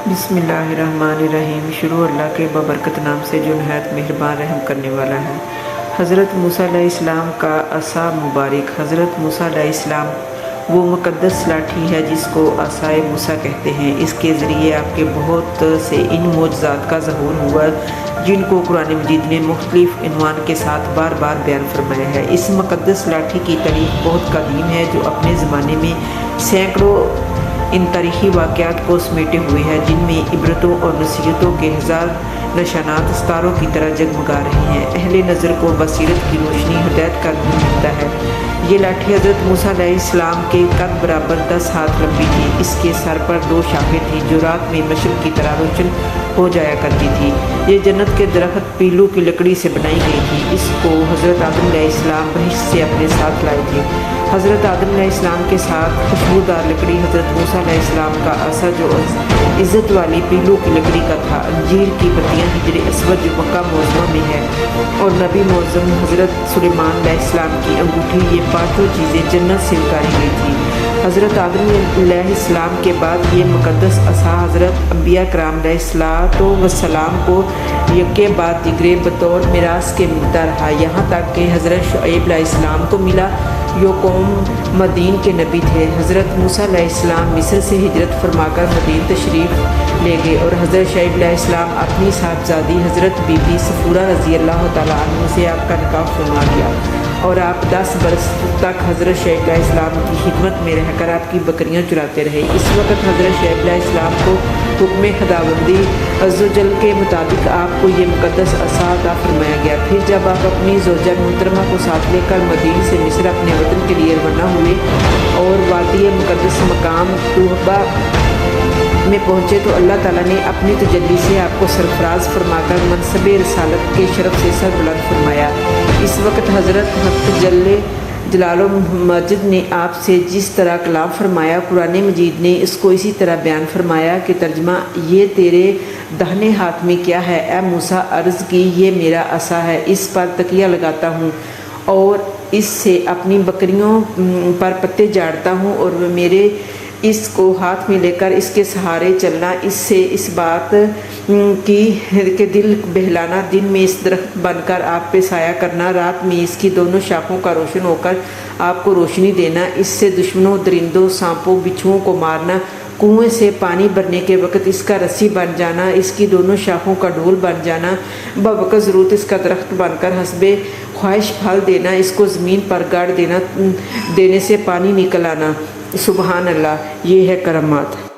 بسم اللہ الرحمن الرحیم۔ شروع اللہ کے بابرکت نام سے جو نہایت مہربان رحم کرنے والا ہے۔ حضرت موسیٰ علیہ السلام کا عصا مبارک۔ حضرت موسیٰ علیہ السلام وہ مقدس لاٹھی ہے جس کو عصائے موسیٰ کہتے ہیں۔ اس کے ذریعے آپ کے بہت سے ان معجزات کا ظہور ہوا جن کو قرآن مجید نے مختلف عنوان کے ساتھ بار بار بیان فرمایا ہے۔ اس مقدس لاٹھی کی تاریخ بہت قدیم ہے جو اپنے زمانے میں سینکڑوں ان تاریخی واقعات کو سمیٹے ہوئے ہے جن میں عبرتوں اور نصیحتوں کے ہزار نشانات ستاروں کی طرح جگمگا رہے ہیں۔ اہل نظر کو بصیرت کی روشنی ہدایت کا دین ملتا ہے۔ یہ لاٹھی حضرت موسیٰ علیہ السلام کے قد برابر 10 ہاتھ لمبی تھی۔ اس کے سر پر 2 شاخیں تھیں جو رات میں مشرق کی طرح روشن ہو جایا کرتی تھی۔ یہ جنت کے درخت پیلو کی لکڑی سے بنائی گئی تھی۔ اس کو حضرت آدم علیہ السلام بہشت سے اپنے ساتھ لائے تھے۔ حضرت آدم علیہ السلام کے ساتھ خوشبودار لکڑی حضرت موسیٰ علیہ السلام کا عصا جو عزت والی پیلو کی لکڑی کا تھا، انجیر کی پتیاں حجر اسود جو مکہ معظمہ میں ہے، اور نبی معظم حضرت سلیمان علیہ السلام کی انگوٹھی، یہ 5 چیزیں جنت سے اتاری گئی تھی۔ حضرت آدم علیہ السلام کے بعد یہ مقدس عصا حضرت انبیاء کرام علیہ السلام کو یکے بعد دیگرے بطور میراث کے ملتا رہا، یہاں تک کہ حضرت شعیب علیہ السلام کو ملا جو قوم مدین کے نبی تھے۔ حضرت موسیٰ علیہ السلام مصر سے ہجرت فرما کر مدین تشریف لے گئے اور حضرت شعیب علیہ السلام اپنی صاحبزادی حضرت بی بی صفورہ رضی اللہ تعالیٰ عنہ سے آپ کا نکاح فرما لیا اور آپ 10 برس تک حضرت شعیب علیہ السلام کی خدمت میں رہ کر آپ کی بکریاں چراتے رہے۔ اس وقت حضرت شعیب علیہ السلام کو حکم خداوندی عز و جل کے مطابق آپ کو یہ مقدس عصا عطا فرمایا گیا۔ پھر جب آپ اپنی زوجہ محترمہ کو ساتھ لے کر مدین سے مصر اپنے وطن کے لیے روانہ ہوئے اور وادی مقدس مقام طوبہ میں پہنچے تو اللہ تعالیٰ نے اپنی تجلی سے آپ کو سرفراز فرما کر منصب رسالت کے شرف سے سر بلند فرمایا۔ اس وقت حضرت حق جلال و مجد نے آپ سے جس طرح کلام فرمایا، قرآن مجید نے اس کو اسی طرح بیان فرمایا کہ ترجمہ: یہ تیرے داہنے ہاتھ میں کیا ہے؟ اے موسیٰ عرض کی، یہ میرا عصا ہے، اس پر تکیہ لگاتا ہوں اور اس سے اپنی بکریوں پر پتے جاڑتا ہوں اور میرے اس کو ہاتھ میں لے کر اس کے سہارے چلنا، اس سے اس بات کی کہ دل بہلانا، دن میں اس درخت بن کر آپ پہ سایہ کرنا، رات میں اس کی دونوں شاخوں کا روشن ہو کر آپ کو روشنی دینا، اس سے دشمنوں، درندوں، سانپوں، بچھوؤں کو مارنا، کنویں سے پانی بھرنے کے وقت اس کا رسی بن جانا، اس کی دونوں شاخوں کا ڈھول بن جانا، بوقت ضرورت اس کا درخت بن کر حسب خواہش پھل دینا، اس کو زمین پر گاڑ دینے سے پانی نکل آنا۔ سبحان اللہ، یہ ہے کرامات۔